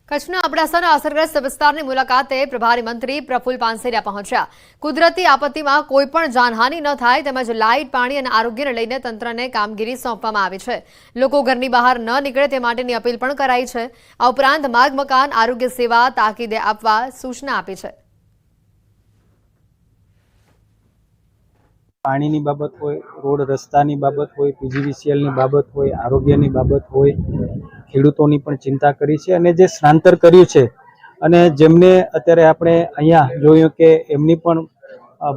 કચ્છના અબડાસાના અસરગ્રસ્ત વિસ્તારની મુલાકાતે પ્રભારી મંત્રી પ્રફુલ્લ પાનસેરિયા પહોંચ્યા। કુદરતી આપત્તિમાં કોઈપણ જાનહાનિ ન થાય તેમજ લાઇટ, પાણી અને આરોગ્યને લઈને તંત્રને કામગીરી સોંપવામાં આવી છે। લોકો ઘરની બહાર ન નીકળે તે માટેની અપીલ પણ કરાઈ છે। આ ઉપરાંત માર્ગ, મકાન, આરોગ્ય સેવા તાકીદે આપવા સૂચના આપી છે। પાણીની બાબત હોય, રોડ રસ્તાની બાબત હોય, પીજીવીસીએલની બાબત હોય, આરોગ્યની બાબત હોય, ખેડૂતોની પણ ચિંતા કરી છે અને જે સ્થળાંતર કર્યું છે અને જેમને અત્યારે આપણે અહીંયા જોયું કે એમની પણ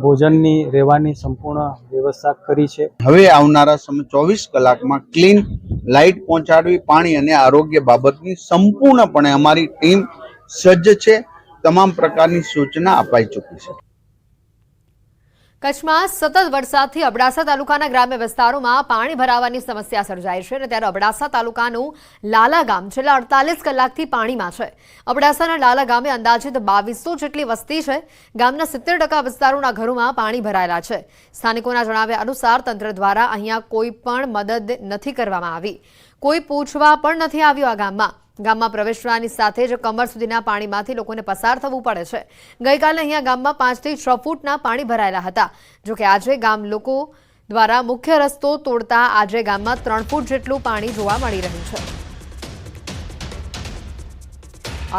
ભોજનની રહેવાની સંપૂર્ણ વ્યવસ્થા કરી છે। હવે આવનારા સમય 24 કલાકમાં ક્લીન લાઇટ પહોંચાડવી, પાણી અને આરોગ્ય બાબતની સંપૂર્ણપણે અમારી ટીમ સજ્જ છે। તમામ પ્રકારની સૂચના અપાઈ ચૂકી છે। કચ્છમાં સતત વરસાદથી અબડાસા તાલુકાના ગ્રામ્ય વિસ્તારોમાં પાણી ભરાવાની સમસ્યા સર્જાઈ છે અને ત્યારે અબડાસા તાલુકાનું લાલા ગામ છેલ્લા 48 કલાકથી પાણીમાં છે। અબડાસાના લાલા ગામે અંદાજિત 2200 જેટલી વસ્તી છે। ગામના 70% વિસ્તારોના ઘરોમાં પાણી ભરાયેલા છે। સ્થાનિકોના જણાવ્યા અનુસાર તંત્ર દ્વારા અહીંયા કોઈ પણ મદદ નથી કરવામાં આવી। કોઈ પૂછવા પણ નથી આવ્યું। આ ગામમાં પ્રવેશવાની સાથે જ કમર સુધીના પાણીમાંથી લોકોને પસાર થવું પડે છે। ગઈકાલે અહીંયા ગામમાં 5 થી 6 ફૂટના પાણી ભરાયેલા હતા। જો કે આજે ગામ લોકો દ્વારા મુખ્ય રસ્તો તોડતા આજે ગામમાં 3 ફૂટ જેટલું પાણી જોવા મળી રહ્યું છે।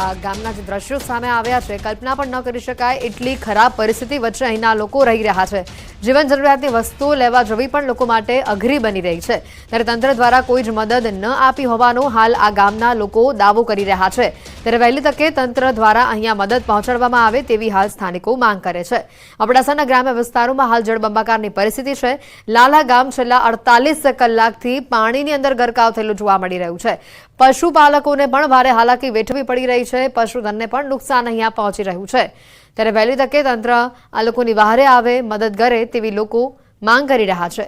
આ ગામના જે દ્રશ્યો સામે આવ્યા છે, કલ્પના પણ ન કરી શકાય એટલી ખરાબ પરિસ્થિતિ વચ્ચે અહીંના લોકો રહી રહ્યા છે। જીવન જરૂરિયાતની વસ્તુઓ લેવા જવી પણ લોકો માટે અઘરી બની રહી છે। ત્યારે તંત્ર દ્વારા કોઈ જ મદદ ન આપી હોવાનો હાલ આ ગામના લોકો દાવો કરી રહ્યા છે। ત્યારે વહેલી તકે તંત્ર દ્વારા અહીંયા મદદ પહોંચાડવામાં આવે તેવી હાલ સ્થાનિકો માંગ કરે છે। અબડાસાના ગ્રામ્ય વિસ્તારોમાં હાલ જળબંબાકારની પરિસ્થિતિ છે। લાલા ગામ છેલ્લા 48 કલાકથી પાણીની અંદર ગરકાવ થયેલું જોવા મળી રહ્યું છે। પશુપાલકોને પણ ભારે હાલાકી વેઠવી પડી રહી છે। પશુધનને પણ નુકસાન અહીંયા પહોંચી રહ્યું છે। ત્યારે વહેલી તકે તંત્ર આ લોકોની વહારે આવે, મદદ કરે તેવી લોકો માંગ કરી રહ્યા છે।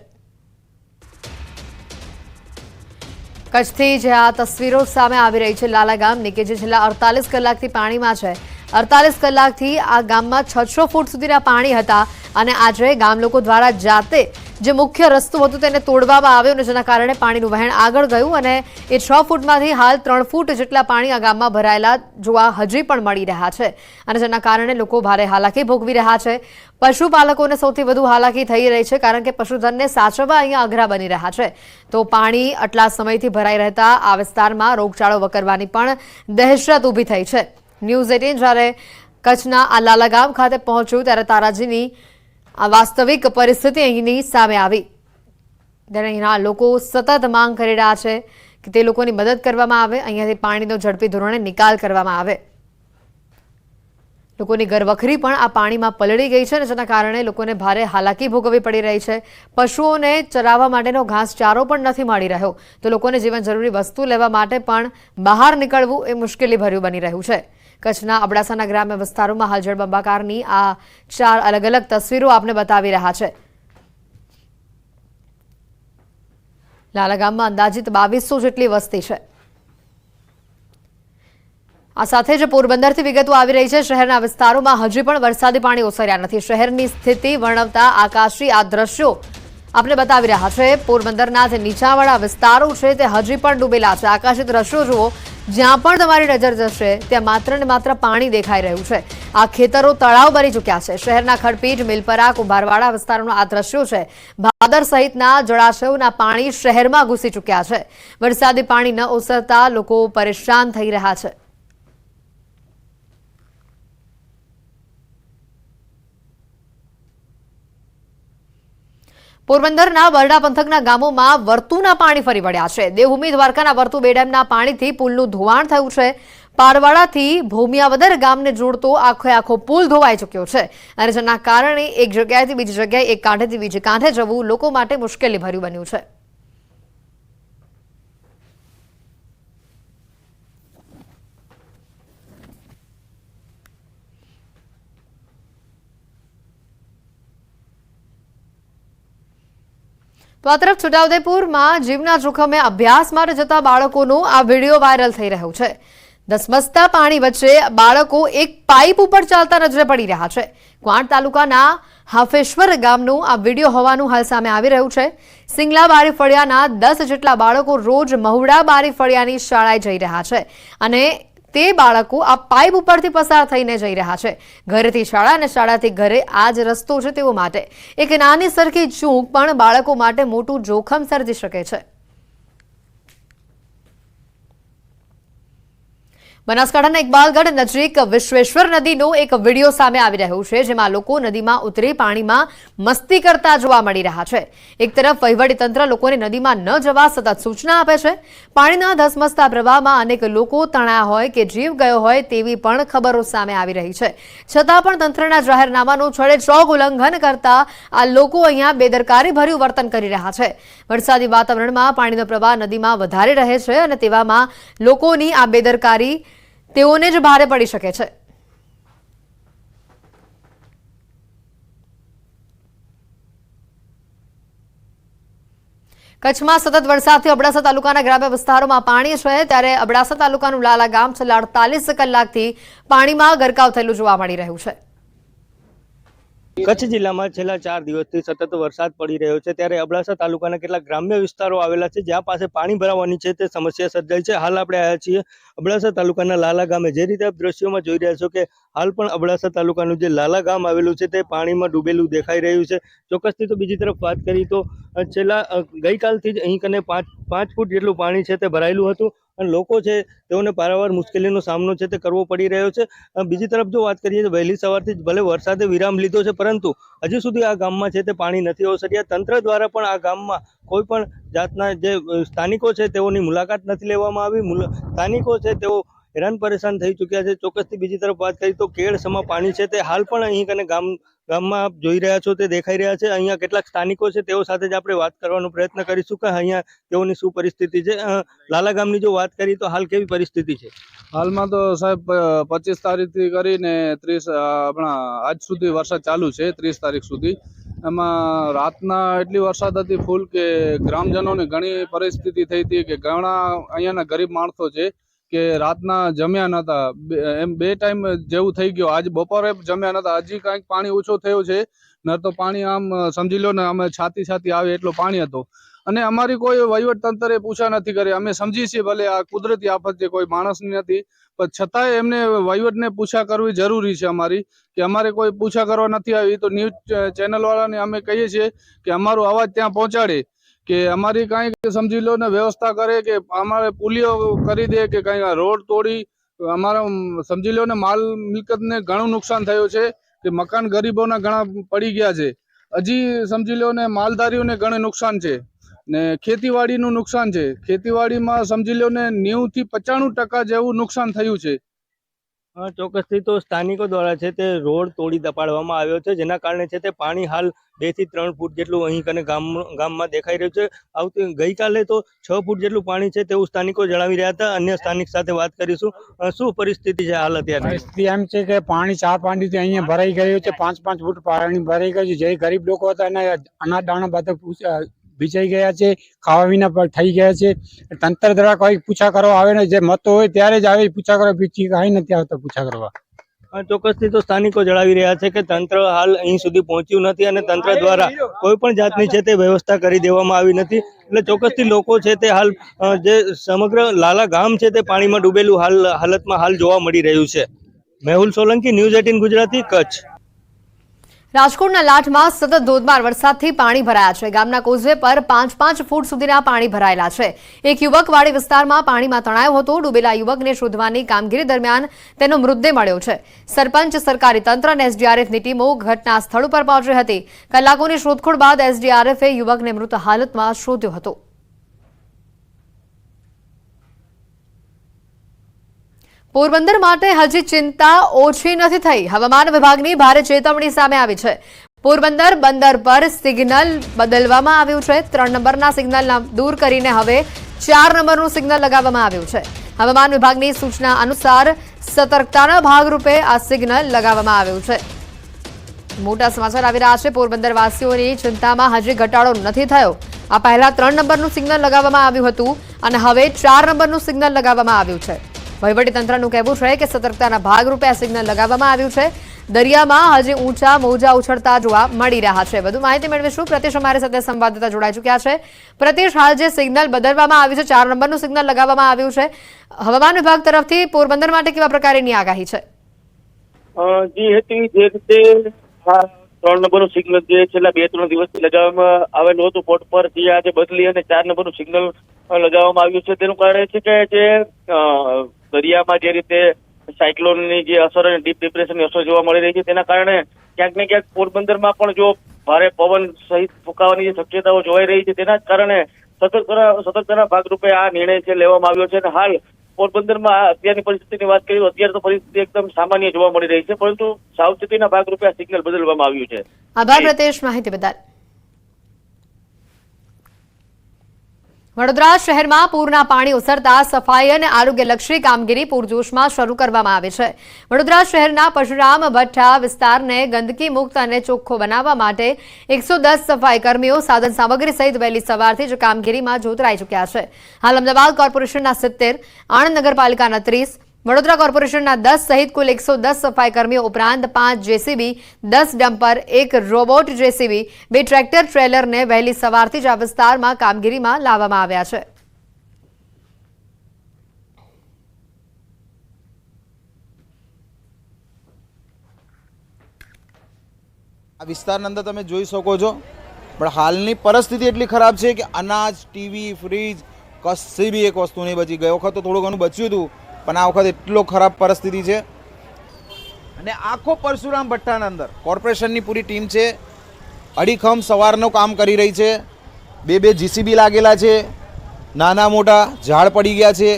કચ્છથી જે આ તસવીરો સામે આવી રહી છે લાલા ગામની કે જે છેલ્લા 48 કલાકથી પાણીમાં છે। 48 કલાકથી આ ગામમાં 6 ફૂટ સુધીના પાણી હતા અને આજે ગામ લોકો દ્વારા જાતે જે મુખ્ય રસ્તો હતો તેને તોડવામાં આવ્યો અને જેના કારણે પાણીનું વહેણ આગળ ગયું અને એ 6 ફૂટમાંથી હાલ 3 ફૂટ જેટલા પાણી આ ગામમાં ભરાયેલા જોવા હજી પણ મળી રહ્યા છે અને જેના કારણે લોકો ભારે હાલાકી ભોગવી રહ્યા છે। પશુપાલકોને સૌથી વધુ હાલાકી થઈ રહી છે કારણ કે પશુધનને સાચવવા અહીંયા અઘરા બની રહ્યા છે। તો પાણી આટલા સમયથી ભરાઈ રહેતા આ વિસ્તારમાં રોગચાળો વકરવાની પણ દહેશત ઊભી થઈ છે। ન્યૂઝ 18 જ્યારે કચ્છના આ લાલા ગામ ખાતે પહોંચ્યું ત્યારે તારાજીની આ વાસ્તવિક પરિસ્થિતિ અહીંની સામે આવી। ત્યારે અહીંના લોકો સતત માંગ કરી રહ્યા છે કે તે લોકોની મદદ કરવામાં આવે, અહીંયાથી પાણીનો ઝડપી ધોરણે નિકાલ કરવામાં આવે। લોકોની ઘરવખરી પણ આ પાણીમાં પલળી ગઈ છે અને જેના કારણે લોકોને ભારે હાલાકી ભોગવવી પડી રહી છે। પશુઓને ચરાવવા માટેનો ઘાસચારો પણ નથી મળી રહ્યો તો લોકોને જીવન જરૂરી વસ્તુ લેવા માટે પણ બહાર નીકળવું એ મુશ્કેલીભર્યું બની રહ્યું છે। કચ્છના અબડાસાના ગ્રામ્ય વિસ્તારોમાં હાલ જળબંબાકારની આ 4 અલગ અલગ તસવીરો આપને બતાવી રહ્યા છે। લાલા ગામમાં અંદાજિત 2200 જેટલી વસ્તી છે। આ સાથે જ પોરબંદરથી વિગતો આવી રહી છે। શહેરના વિસ્તારોમાં હજી પણ વરસાદી પાણી ઓસર્યા નથી। શહેરની સ્થિતિ વર્ણવતા આકાશી આ દ્રશ્યો आपने बतावी रहा है। पोरबंदरना जे नीचावाळा विस्तारो छे ते हजी पण डूबेला छे। आकाशी दृश्यो जुओ, ज्यां पण तमारी नजर जशे त्यां मात्र ने मात्र पाणी देखाई रह्युं छे। आ खेतरो तळाव भरी चूक्या छे। शहेरना खड़पीट, मिलपरा, कुंभारवाड़ा विस्तारोना आ दृश्यो छे। भादर सहितना जळाशयोना पाणी शहेरमां घुसी चूक्या छे। वरसादी पाणी न ओसरता लोको परेशान थई रह्या छे। पोरबंदरना बरडा पंथकना गामोमां वर्તુना पाणी फरी वळ्या छे। देवभूमि द्वारकाना वर्तु बेडमना पाणीथी पुलनुं धोवाण थयुं छे। पारवाड़ाथी भूमियावदर गाમને जोड़तो आखो पुल धोवाई चूक्यो छे अने जेना कारणे एक जग्याएथी बीजी जग्याए, एक कांठेथी बीजे कांठे जवुं लोको माटे मुश्केली भर्युं बन्युं छे। तो आ तरफ छोटाउदेपुरमां जीवना जोखमे अभ्यास माटे जता बाळकोनो आ विडियो वायरल थई रह्यो छे। धसमसता पाणी वच्चे बाळको एक पाइप पर चालता नजरे पड़ी रह्या छे। क्वांट तालुकाना हाफेश्वर गामनो आ विडियो होवानुं हाल सामे आवी रह्युं छे। सिंगला बारी फळियाना 10 जेटला बाळको रोज महुड़ा बारी फळियानी शाळाए जई रह्या छे अने તે બાળકો આ પાઇપ ઉપરથી પસાર થઈને જઈ રહ્યા છે. ઘરેથી શાળા અને શાળાથી ઘરે આ જ રસ્તો છે તેઓ માટે. એક નાની સરખી ચૂક પણ બાળકો માટે મોટું જોખમ સર્જી શકે છે. બનાસકાંઠાના ઇકબાલગઢ નજીક વિશ્વેશ્વર નદીનો એક વિડીયો સામે આવી રહ્યો છે, જેમાં લોકો નદીમાં ઉતરી પાણીમાં મસ્તી કરતા જોવા મળી રહ્યા છે. એક તરફ વહીવટીતંત્ર લોકોને નદીમાં ન જવા સતત સૂચના આપે છે. પાણીના ધસમસતા પ્રવાહમાં અનેક લોકો તણાયા હોય કે જીવ ગયો હોય તેવી પણ ખબરો સામે આવી રહી છે. છતાં પણ તંત્રના જાહેરનામાનું છડેચોક ઉલ્લંઘન કરતા આ લોકો અહીંયા બેદરકારીભર્યું વર્તન કરી રહ્યા છે. વરસાદી વાતાવરણમાં પાણીનો પ્રવાહ નદીમાં વધારે રહે છે અને તેવામાં લોકોની આ બેદરકારી તેઓને જ ભારે પડી શકે છે. કચ્છમાં સતત વરસાદથી અબડાસા તાલુકાના ગ્રામ્ય વિસ્તારોમાં પાણી છે, ત્યારે અબડાસા તાલુકાનું લાલા ગામ છેલ્લા 48 કલાકથી પાણીમાં ગરકાવ થયેલું જોવા મળી રહ્યું છે. કચ્છ જિલ્લામાં છેલ્લા 4 દિવસથી સતત વરસાદ પડી રહ્યો છે, ત્યારે અબડાસા તાલુકાના કેટલાક ગ્રામ્ય વિસ્તારો આવેલા છે જ્યાં પાસે પાણી ભરાવાની છે તે સમસ્યા સર્જાઈ છે. હાલ આપણે આવ્યા છીએ અબડાસા તાલુકાના લાલા ગામે. જે રીતે આપ દ્રશ્યોમાં જોઈ રહ્યા છો કે હાલ પણ અબડાસા તાલુકાનું જે લાલા ગામ આવેલું છે તે પાણીમાં ડૂબેલું દેખાઈ રહ્યું છે. ચોક્કસથી તો બીજી તરફ વાત કરી તો છેલ્લા ગઈકાલથી જ અહીં કને 5 ફૂટ જેટલું પાણી છે તે ભરાયેલું હતું અને લોકો છે તેઓને પારાવાર મુશ્કેલીનો સામનો છે તે કરવો પડી રહ્યો છે. બીજી તરફ જો વાત કરીએ તો વહેલી સવારથી ભલે વરસાદે વિરામ લીધો છે, પરંતુ હજી સુધી આ ગામમાં છે તે પાણી નથી ઓસર્યા. તંત્ર દ્વારા પણ આ ગામમાં કોઈ પણ જાતના જે સ્થાનિકો છે તેઓની મુલાકાત નથી લેવામાં આવી. સ્થાનિકો છે તેઓ હેરાન પરેશાન થઈ ચૂક્યા છે. ચોક્કસથી બીજી તરફ વાત કરીએ તો કેળસમાં પાણી છે તે હાલ પણ અહીં કને ગામમાં આપ જોઈ રહ્યા છો તે દેખાઈ રહ્યા છે. અહીંયા કેટલાક સ્થાનિકો છે તેઓ સાથે જ આપણે વાત કરવાનો પ્રયત્ન કરીશું કે અહીંયા તેઓની શું પરિસ્થિતિ છે. લાલા ગામની જો વાત કરીએ તો હાલ કેવી પરિસ્થિતિ છે? હાલમાં તો સાહેબ 25 તારીખથી કરીને 30 આપણા આજ સુધી વરસાદ ચાલુ છે, 30 તારીખ સુધી. એમાં રાતના એટલી વરસાદ હતી ફૂલ કે ગ્રામજનોને ઘણી પરિસ્થિતિ થઈ હતી કે ઘણા અહીંયાના ગરીબ માણસો છે કે રાતના જમ્યા નહોતા. એમ 2 ટાઈમ જેવું થઈ ગયું. આજ બપોરે જમ્યા નહોતા. હજી કાંઈક પાણી ઓછું થયું છે, ન તો પાણી આમ સમજી લો ને અમે છાતી આવે એટલું પાણી હતું. અને અમારી કોઈ વહીવટ તંત્રે પૂછા નથી કરી. અમે સમજી છીએ ભલે આ કુદરતી આફત છે, કોઈ માણસની નથી, પણ છતાંય એમને વહીવટને પૂછા કરવી જરૂરી છે અમારી, કે અમારે કોઈ પૂછા કરવા નથી આવી. તો ન્યૂઝ ચેનલવાળાને અમે કહીએ છીએ કે અમારો અવાજ ત્યાં પહોંચાડે, કે અમારી કાંઈક સમજી લો ને વ્યવસ્થા કરે, કે અમારે પુલીઓ કરી દે, કે કાંઈ રોડ તોડી અમારા સમજી લો ને માલ મિલકતને ઘણું નુકસાન થયું છે, કે મકાન ગરીબોના ઘણા પડી ગયા છે. હજી સમજી લો ને માલધારીઓને ઘણું નુકસાન છે ને ખેતીવાડીનું નુકસાન છે. ખેતીવાડીમાં સમજી લો ને 90 થી 95% જેવું નુકસાન થયું છે. ચોક્કસથી તો સ્થાનિકો દ્વારા છે તે રોડ તોડી દપાડવામાં આવ્યો છે, જેના કારણે છે તે પાણી હાલ 2 થી 3 ફૂટ જેટલું અહીં કને ગામમાં દેખાઈ રહ્યું છે. ગઈકાલે તો 6 ફૂટ જેટલું પાણી છે તેવું સ્થાનિકો જણાવી રહ્યા હતા. અન્ય સ્થાનિક સાથે વાત કરીશું. શું પરિસ્થિતિ છે હાલ અત્યારે? પરિસ્થિતિ એમ છે કે પાણી 4-5 દિવસથી અહીંયા ભરાઈ ગયું છે. 5-5 ફૂટ પાણી ભરાઈ ગયું છે. જે ગરીબ લોકો હતા એના અનાજ દાણા બધા ભીજાઈ ગયા છે, ખાવા વિના પણ થઈ ગયા છે. તંત્ર દ્વારા કોઈ પૂછા કરવા આવે ને, જે મતો હોય ત્યારે જ આવે પૂછા કરવા, બીજી કાંઈ નથી આવતા પૂછા કરવા. ચોક્કસથી તો સ્થાનિકો જણાવી રહ્યા છે કે તંત્ર હાલ અહીં સુધી પહોંચ્યું નથી અને તંત્ર દ્વારા કોઈ પણ જાતની છે તે વ્યવસ્થા કરી દેવામાં આવી નથી. એટલે ચોક્કસથી લોકો છે તે હાલ જે સમગ્ર લાલા ગામ છે તે પાણીમાં ડૂબેલું હાલતમાં હાલ જોવા મળી રહ્યું છે. મેહુલ સોલંકી, ન્યૂઝ 18 ગુજરાતી, કચ્છ. રાજકોટના લાઠમાં સતત ધોધમાર વરસાદથી પાણી ભરાયા છે. ગામના કોઝવે પર 5-5 ફૂટ સુધીના પાણી ભરાયેલા છે. એક યુવક વાડી વિસ્તારમાં પાણીમાં તણાયો હતો. ડૂબેલા યુવકને શોધવાની કામગીરી દરમિયાન તેનો મૃતદેહ મળ્યો છે. સરપંચ, સરકારી તંત્ર અને એસડીઆરએફની ટીમો ઘટના સ્થળ ઉપર પહોંચી હતી. કલાકોની શોધખોળ બાદ એસડીઆરએફે યુવકને મૃત હાલતમાં શોધ્યો હતો. પોરબંદર માટે હજી ચિંતા ઓછી નથી થઈ. હવામાન વિભાગની ભારે ચેતવણી સામે આવી છે. પોરબંદર બંદર પર સિગ્નલ બદલવામાં આવ્યું છે. 3 નંબરના સિગ્નલ દૂર કરીને હવે 4 નંબરનું સિગ્નલ લગાવવામાં આવ્યું છે. હવામાન વિભાગની સૂચના અનુસાર સતર્કતાના ભાગરૂપે આ સિગ્નલ લગાવવામાં આવ્યું છે. મોટા સમાચાર આવી રહ્યા છે. પોરબંદર વાસીઓની ચિંતામાં હજી ઘટાડો નથી થયો. આ પહેલા 3 નંબરનું સિગ્નલ લગાવવામાં આવ્યું હતું અને હવે 4 નંબરનું સિગ્નલ લગાવવામાં આવ્યું છે. વહીવટીતંત્રનું કહેવું છે કે સતર્કતાના ભાગરૂપે આ સિગ્નલ લગાવવામાં આવ્યું છે. દરિયામાં હજી ઊંચા મોજા ઉછળતા જોવા મળી રહ્યા છે. વધુ માહિતી મેળવીશું. પ્રતિશ અમારી સાથે સંવાદદાતા જોડાઈ ચૂક્યા છે. પ્રતિશ, હાલ જે સિગ્નલ બદલવામાં આવ્યું છે, 4 નંબરનું સિગ્નલ લગાવવામાં આવ્યું છે, હવામાન વિભાગ તરફથી પોરબંદર માટે કેવા પ્રકારની આગાહી છે? જી હેતી, જે રીતે 3 નંબરનું સિગ્નલ જે છેલ્લા 2-3 દિવસથી લગાવવામાં આવેલું હતું પોર્ટ પર, જે આજે બદલી અને 4 નંબરનું સિગ્નલ લગાવવામાં આવ્યું છે. તેનું કારણ છે કે જે દરિયામાં જે રીતે સાયક્લોનની જે અસર અને ડીપ ડિપ્રેશનની અસર જોવા મળી રહી છે, તેના કારણે ક્યાંક ને ક્યાંક પોરબંદરમાં પણ જો ભારે પવન સહિત ફૂંકાવાની જે શક્યતાઓ જોવાઈ રહી છે, તેના જ કારણે સતર્કતાના ભાગરૂપે આ નિર્ણય છે લેવામાં આવ્યો છે. અને હાલ પોરબંદરમાં અત્યારની પરિસ્થિતિની વાત કરીએ તો અત્યારે તો પરિસ્થિતિ એકદમ સામાન્ય જોવા મળી રહી છે, પરંતુ સાવચેતીના ભાગરૂપે આ સિગ્નલ બદલવામાં આવ્યું છે. આભાર પ્રતિશ, માહિતી બદલ. વડોદરા શહેરમાં પૂરના પાણી ઓસરતા સફાઈ અને આરોગ્યલક્ષી કામગીરી પૂરજોશમાં શરૂ કરવામાં આવી છે. વડોદરા શહેરના પરશુરામ ભઠ્ઠા વિસ્તારને ગંદકી મુક્ત અને ચોખ્ખો બનાવવા માટે 110 સફાઈ કર્મીઓ સાધન સામગ્રી સહિત વહેલી સવારથી જ કામગીરીમાં જોતરાઈ ચૂક્યા છે. હાલ અમદાવાદ કોર્પોરેશનના 70, આણંદ નગરપાલિકાના 30, વડોદરા કોર્પોરેશનના 10 સહિત કુલ 110 સફાઈ કર્મીઓ ઉપરાંત 5 JCB, 10 dumper, 1 robot JCB, 2 tractor ટ્રેલરને વહેલી સવારથી જ આ વિસ્તારમાં કામગીરીમાં લાવવામાં આવ્યા છે. આ વિસ્તારના અંદર તમે જોઈ શકો છો, પણ હાલની પરિસ્થિતિ એટલી ખરાબ છે કે અનાજ, ટીવી, ફ્રીજ કશી બી એક વસ્તુ નહીં બચી. ગઈ વખત તો થોડું ઘણું બચ્યું હતું, પણ આ વખત એટલો ખરાબ પરિસ્થિતિ છે. અને આખો પરશુરામ ભઠ્ઠાના અંદર કોર્પોરેશનની પૂરી ટીમ છે, અડીખમ સવારનું કામ કરી રહી છે. 2 જીસીબી લાગેલા છે, નાના મોટા ઝાડ પડી ગયા છે.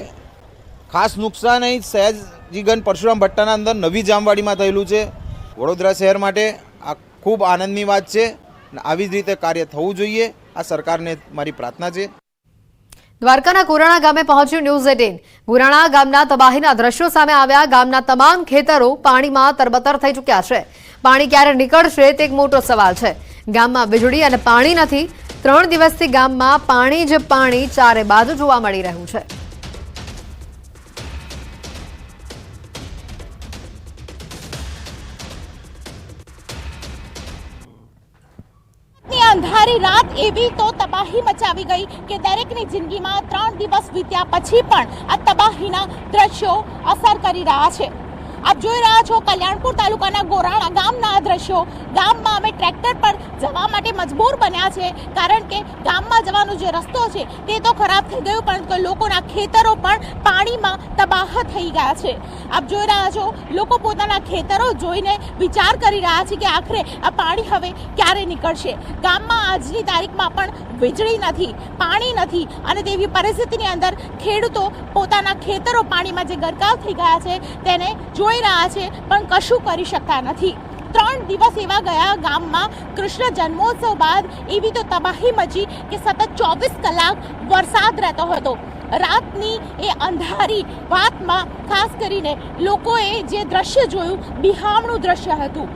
ખાસ નુકસાન અહીં સયાજીગંજ પરશુરામ ભઠ્ઠાના અંદર નવી જામવાડીમાં થયેલું છે. વડોદરા શહેર માટે આ ખૂબ આનંદની વાત છે. આવી જ રીતે કાર્ય થવું જોઈએ, આ સરકારને મારી પ્રાર્થના છે. દ્વારકાના ગોરાણા ગામે પહોંચ્યું ન્યૂઝ 18. ગોરાણા ગામના તબાહીના દ્રશ્યો સામે આવ્યા. ગામના તમામ ખેતરો પાણીમાં તરબતર થઈ ચૂક્યા છે. પાણી ક્યારે નીકળશે તે એક મોટો સવાલ છે. ગામમાં વીજળી અને પાણી નથી. 3 દિવસથી ગામમાં પાણી જ પાણી ચારે બાજુ જોવા મળી રહ્યું છે. અંધારી રાત એવી તો તબાહી મચાવી ગઈ કે દરેકની જિંદગીમાં 3 દિવસ વીત્યા પછી પણ આ તબાહીના દ્રશ્યો અસર કરી રહ્યા છે. આપ જોઈ રહ્યા છો કલ્યાણપુર તાલુકાના ગોરાણા ગામના આ દ્રશ્યો. ગામમાં અમે ટ્રેક્ટર પર જવા માટે મજબૂર બન્યા છે, કારણ કે ગામમાં જવાનો જે રસ્તો છે તે તો ખરાબ થઈ ગયો, પરંતુ લોકોના ખેતરો પણ પાણીમાં તબાહ થઈ ગયા છે. આપ જોઈ રહ્યા છો, લોકો પોતાના ખેતરો જોઈને વિચાર કરી રહ્યા છે કે આખરે આ પાણી હવે ક્યારે નીકળશે. ગામમાં આજની તારીખમાં પણ વીજળી નથી, પાણી નથી, અને તેવી પરિસ્થિતિની અંદર ખેડૂતો પોતાના ખેતરો પાણીમાં જે ગરકાવ થઈ ગયા છે તેને જોઈ રહ્યા છે, પણ કશું કરી શકતા નથી. 3 દિવસ એવા ગયા ગામમાં કૃષ્ણ જન્મોત્સવ બાદ એવી તો તબાહી મચી કે સતત 24 કલાક વરસાદ રહેતો હતો. રાતની એ અંધારી વાતમાં ખાસ કરીને લોકોએ જે દ્રશ્ય જોયું, બિહામણું દ્રશ્ય હતું.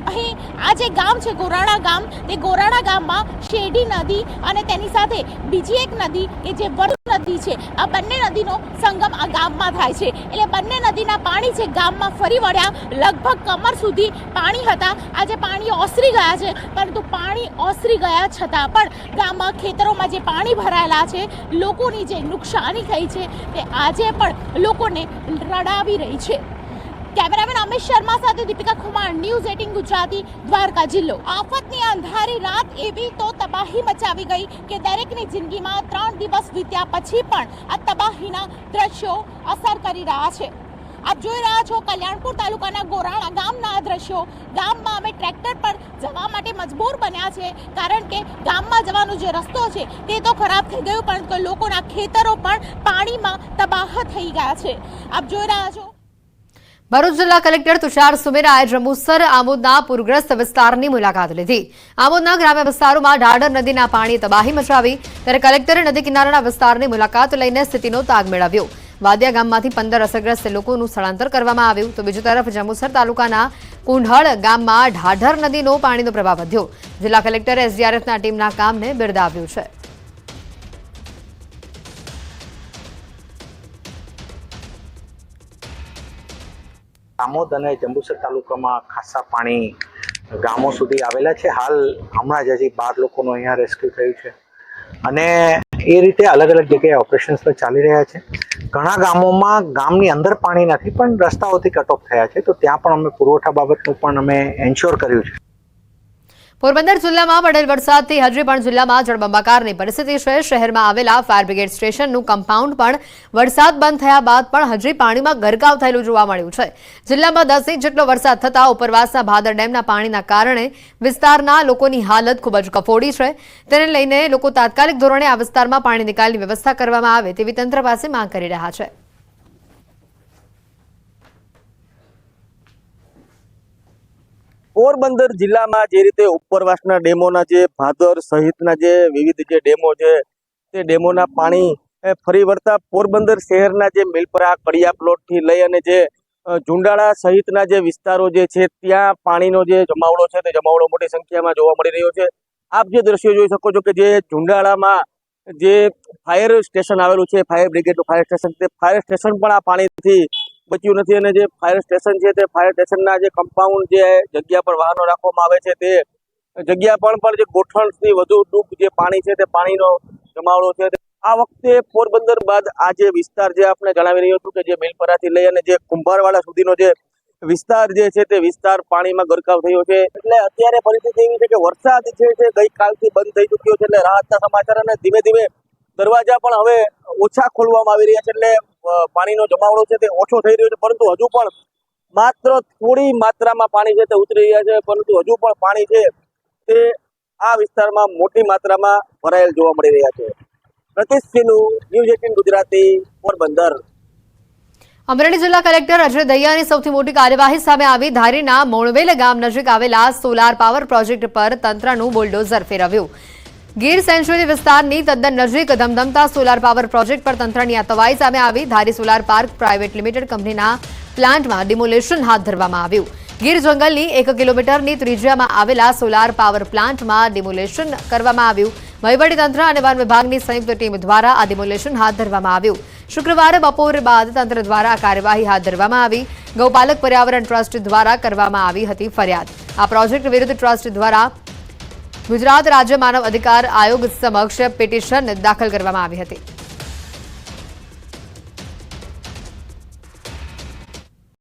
અહીં આ જે ગામ છે ગોરાણા ગામ, તે ગોરાણા ગામમાં શેરડી નદી અને તેની સાથે બીજી એક નદી કે જે વરુ નદી છે, આ બંને નદીનો સંગમ આ ગામમાં થાય છે. એટલે બંને નદીના પાણી છે ગામમાં ફરી વળ્યા. લગભગ કમર સુધી પાણી હતા. આજે પાણી ઓસરી ગયા છે, પરંતુ પાણી ઓસરી ગયા છતાં પણ ગામમાં ખેતરોમાં જે પાણી ભરાયેલા છે, લોકોની જે નુકસાની થઈ છે તે આજે પણ લોકોને રડાવી રહી છે. કેમેરામેન અમિત શર્મા સાથે દીપિકા કુમાર, ન્યૂઝ 18 ગુજરાતી, દ્વારકા જિલ્લો. આફતની અંધારી રાત એવી તો તબાહી મચાવી ગઈ કે દરેકની જિંદગીમાં 3 દિવસ વીત્યા પછી પણ આ તબાહીના દ્રશ્યો અસર કરી રહ્યા છે. આપ જોઈ રહ્યા છો કલ્યાણપુર તાલુકાના ગોરાણા ગામના આ દ્રશ્યો. ગામમાં અમે ટ્રેક્ટર પર જવા માટે મજબૂર બન્યા છે, કારણ કે ગામમાં જવાનો જે રસ્તો છે તે તો ખરાબ થઈ ગયો, પરંતુ લોકોના ખેતરો પણ પાણીમાં તબાહ થઈ ગયા છે. આપ જોઈ રહ્યા છો. ભરૂચ જિલ્લા કલેક્ટર તુષાર સુમેરાએ જંબુસર આમોદના પૂરગ્રસ્ત વિસ્તારની મુલાકાત લીધી. આમોદના ગ્રામ્ય વિસ્તારોમાં ઢાઢર નદીના પાણીએ તબાહી મચાવી, ત્યારે કલેક્ટરે નદી કિનારાના વિસ્તારની મુલાકાત લઈને સ્થિતિનો તાગ મેળવ્યો. વાદિયા ગામમાંથી 15 અસરગ્રસ્ત લોકોનું સ્થળાંતર કરવામાં આવ્યું, તો બીજી તરફ જંબુસર તાલુકાના કુંઢળ ગામમાં ઢાઢર નદીનો પાણીનો પ્રવાહ વધ્યો. જિલ્લા કલેક્ટરે એસડીઆરએફના ટીમના કામને બિરદાવ્યું છે. આમોદ અને જંબુસર તાલુકામાં ખાસા પાણી ગામો સુધી આવેલા છે. હાલ હમણાં જ હજી 12 લોકોનું અહીંયા રેસ્ક્યુ થયું છે અને એ રીતે અલગ અલગ જગ્યાએ ઓપરેશન્સ પણ ચાલી રહ્યા છે. ઘણા ગામોમાં ગામની અંદર પાણી નથી પણ રસ્તાઓથી કટ ઓફ થયા છે, તો ત્યાં પણ અમે પુરવઠા બાબતનું પણ અમે એન્શ્યોર કર્યું છે. પોરબંદર જિલ્લામાં પડેલ વરસાદથી હજી પણ જિલ્લામાં જળબંબાકારની પરિસ્થિતિ છે. શહેરમાં આવેલા ફાયર બ્રિગેડ સ્ટેશનનું કમ્પાઉન્ડ પણ વરસાદ બંધ થયા બાદ પણ હજી પાણીમાં ગરકાવ થયેલું જોવા મળ્યું છે. જિલ્લામાં 10 ઇંચ જેટલો વરસાદ થતા ઉપરવાસના ભાદર ડેમના પાણીના કારણે વિસ્તારના લોકોની હાલત ખૂબ જ કફોડી છે. તેને લઈને લોકો તાત્કાલિક ધોરણે આ વિસ્તારમાં પાણી નિકાલની વ્યવસ્થા કરવામાં આવે તેવી તંત્ર પાસે માંગ કરી રહ્યા છે. પોરબંદર જિલ્લામાં જે રીતે ઉપરવાસના ડેમોના જે ભાદર સહિતના જે વિવિધ જે ડેમો છે તે ડેમોના પાણી ફરી વળતા પોરબંદર શહેરના જે મિલપરા કડિયા પ્લોટથી લઈ અને જે ઝુંડાળા સહિતના જે વિસ્તારો જે છે ત્યાં પાણીનો જે જમાવડો છે તે જમાવડો મોટી સંખ્યામાં જોવા મળી રહ્યો છે. આપ જે દ્રશ્યો જોઈ શકો છો કે જે ઝુંડાળામાં જે ફાયર સ્ટેશન આવેલું છે, ફાયર બ્રિગેડનું ફાયર સ્ટેશન, તે ફાયર સ્ટેશન પણ આ પાણીથી બચ્યું નથી અને જે ફાયર સ્ટેશન છે તે ફાયર સ્ટેશનના જે કમ્પાઉન્ડ જે જગ્યા પર વાહનો રાખવામાં આવે છે તે જગ્યા પણ જે ગોઠણથી વધુ ડૂબ જે પાણી છે તે પાણીનો જમાવડો છે. આ વખતે પોરબંદર બાદ આ જે વિસ્તાર જે આપણે જણાવી રહ્યો છું કે જે મિલપરાથી લઈ અને જે કુંભારવાડા સુધીનો જે વિસ્તાર જે છે તે વિસ્તાર પાણીમાં ગરકાવ થયો છે. એટલે અત્યારે પરિસ્થિતિ એવી છે કે વરસાદ છે ગઈકાલથી બંધ થઈ ચૂક્યો છે, એટલે રાહતના સમાચાર અને ધીમે ધીમે દરવાજા પણ હવે ઓછા ખોલવામાં આવી રહ્યા છે, એટલે પાણીનો જમાવડો છે તે ઓછો થઈ રહ્યો છે. પરંતુ હજુ પણ માત્ર થોડી માત્રામાં પાણી છે તે ઉતરી રહ્યા છે, પરંતુ હજુ પણ પાણી છે તે આ વિસ્તારમાં મોટી માત્રામાં ભરાયેલ જોવા મળી રહ્યા છે. પ્રતિશ સિનુ, ન્યૂઝ 18 ગુજરાતી, પોરબંદર. અમરેલી જિલ્લા કલેક્ટર અજય દહિયાની સૌથી મોટી કાર્યવાહી સામે આવી. ધારીના મોણવેલ ગામ નજીક આવેલા સોલાર પાવર પ્રોજેક્ટ પર તંત્રનું બુલડોઝર ફેરવ્યું. ગીર સેન્ચુરી વિસ્તારની તદ્દન નજીક ધમધમતા સોલાર પાવર પ્રોજેક્ટ પર તંત્રની આ તવાઈ સામે આવી. ધારી સોલાર પાર્ક પ્રાઇવેટ લિમિટેડ કંપનીના પ્લાન્ટમાં ડિમોલેશન હાથ ધરવામાં આવ્યું. ગીર જંગલની 1 કિલોમીટરની ત્રિજ્યામાં આવેલા સોલાર પાવર પ્લાન્ટમાં ડિમોલેશન કરવામાં આવ્યું. વહીવટીતંત્ર અને વન વિભાગની સંયુક્ત ટીમ દ્વારા આ ડિમોલેશન હાથ ધરવામાં આવ્યું. શુક્રવારે બપોર બાદ તંત્ર દ્વારા આ કાર્યવાહી હાથ ધરવામાં આવી. ગૌપાલક પર્યાવરણ ટ્રસ્ટ દ્વારા કરવામાં આવી હતી ફરિયાદ. આ પ્રોજેક્ટ વિરુદ્ધ ટ્રસ્ટ દ્વારા ગુજરાત રાજ્ય માનવ અધિકાર આયોગ સમક્ષ પિટિશન દાખલ કરવામાં આવી હતી.